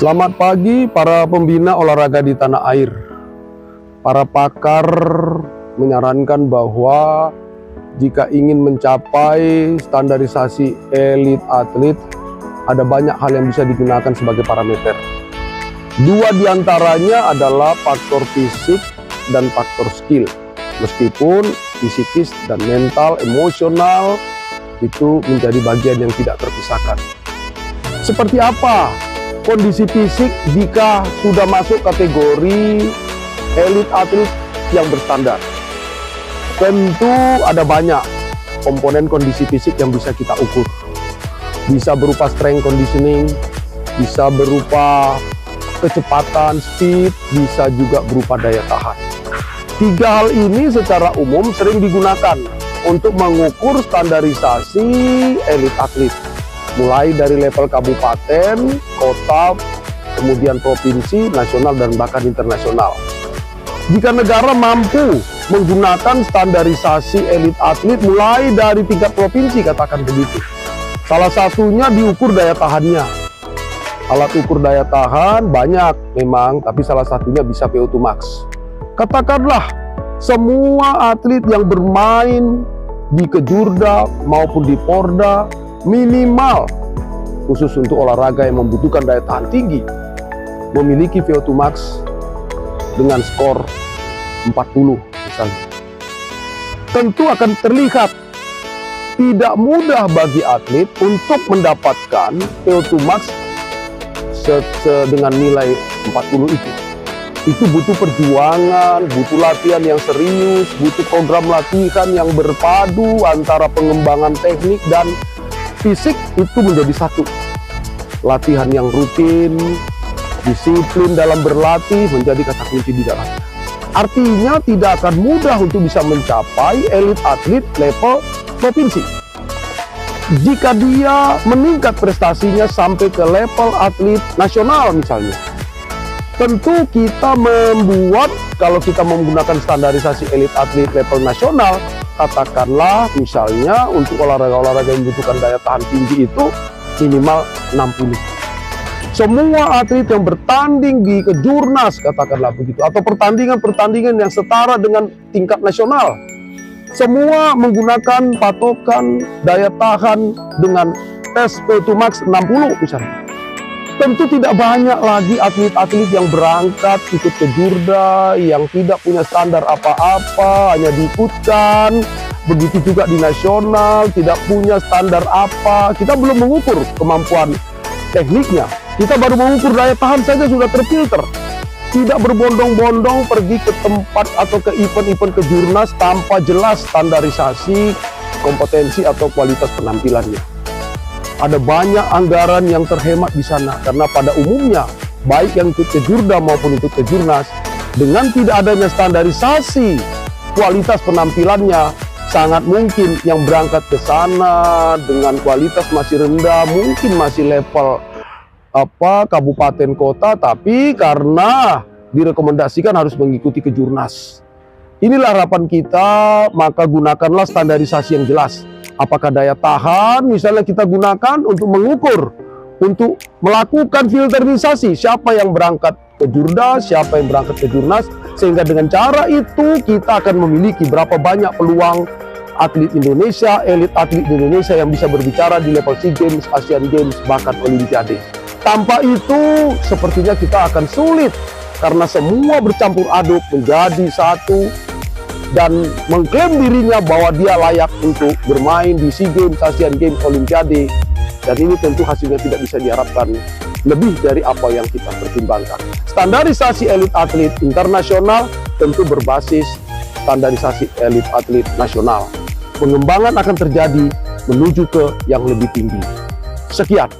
Selamat pagi para pembina olahraga di tanah air. Para pakar menyarankan bahwa jika ingin mencapai standarisasi elit atlet, ada banyak hal yang bisa digunakan sebagai parameter. Dua diantaranya adalah faktor fisik dan faktor skill. Meskipun fisikis dan mental, emosional itu menjadi bagian yang tidak terpisahkan. Seperti apa kondisi fisik jika sudah masuk kategori elit atlet yang berstandar? Tentu ada banyak komponen kondisi fisik yang bisa kita ukur. Bisa berupa strength conditioning, bisa berupa kecepatan, speed, bisa juga berupa daya tahan. Tiga hal ini secara umum sering digunakan untuk mengukur standarisasi elit atlet. Mulai dari level kabupaten, kota, kemudian provinsi, nasional, dan bahkan internasional. Jika negara mampu menggunakan standarisasi elit atlet mulai dari tingkat provinsi, katakan begitu. Salah satunya diukur daya tahannya. Alat ukur daya tahan banyak memang, tapi salah satunya bisa VO2 max. Katakanlah semua atlet yang bermain di Kejurda maupun di Porda minimal khusus untuk olahraga yang membutuhkan daya tahan tinggi memiliki VO2 max dengan skor 40 misalnya. Tentu akan terlihat tidak mudah bagi atlet untuk mendapatkan VO2 max dengan nilai 40 itu. Itu butuh perjuangan, butuh latihan yang serius, butuh program latihan yang berpadu antara pengembangan teknik dan fisik itu menjadi satu. Latihan yang rutin, disiplin dalam berlatih menjadi kata kunci di dalamnya. Artinya tidak akan mudah untuk bisa mencapai elit atlet level provinsi. Jika dia meningkat prestasinya sampai ke level atlet nasional misalnya, tentu kita membuat, kalau kita menggunakan standarisasi elit atlet level nasional, katakanlah misalnya untuk olahraga-olahraga yang membutuhkan daya tahan tinggi itu minimal 60. Semua atlet yang bertanding di Kejurnas, katakanlah begitu, atau pertandingan-pertandingan yang setara dengan tingkat nasional, semua menggunakan patokan daya tahan dengan tes VO2 max 60 misalnya. Tentu tidak banyak lagi atlet-atlet yang berangkat ikut Kejurda yang tidak punya standar apa-apa, hanya diikutkan. Begitu juga di nasional, tidak punya standar apa. Kita belum mengukur kemampuan tekniknya. Kita baru mengukur daya tahan saja sudah terfilter. Tidak berbondong-bondong pergi ke tempat atau ke event-event Kejurnas tanpa jelas standarisasi kompetensi atau kualitas penampilannya. Ada banyak anggaran yang terhemat di sana, karena pada umumnya baik yang ikut Kejurda maupun ikut Kejurnas, dengan tidak adanya standarisasi kualitas penampilannya, sangat mungkin yang berangkat ke sana dengan kualitas masih rendah, mungkin masih level kabupaten kota, tapi karena direkomendasikan harus mengikuti Kejurnas. Inilah harapan kita, maka gunakanlah standarisasi yang jelas. Apakah daya tahan misalnya kita gunakan untuk mengukur, untuk melakukan filterisasi siapa yang berangkat ke Jurda, siapa yang berangkat ke Jurnas, sehingga dengan cara itu kita akan memiliki berapa banyak peluang atlet Indonesia, elit atlet Indonesia yang bisa berbicara di level SEA Games, Asian Games, bahkan Olimpiade. Tanpa itu sepertinya kita akan sulit, karena semua bercampur aduk menjadi satu dan mengklaim dirinya bahwa dia layak untuk bermain di SEA Games, Asian Games, Olimpiade. Dan ini tentu hasilnya tidak bisa diharapkan lebih dari apa yang kita pertimbangkan. Standarisasi elit atlet internasional tentu berbasis standarisasi elit atlet nasional. Pengembangan akan terjadi menuju ke yang lebih tinggi. Sekian.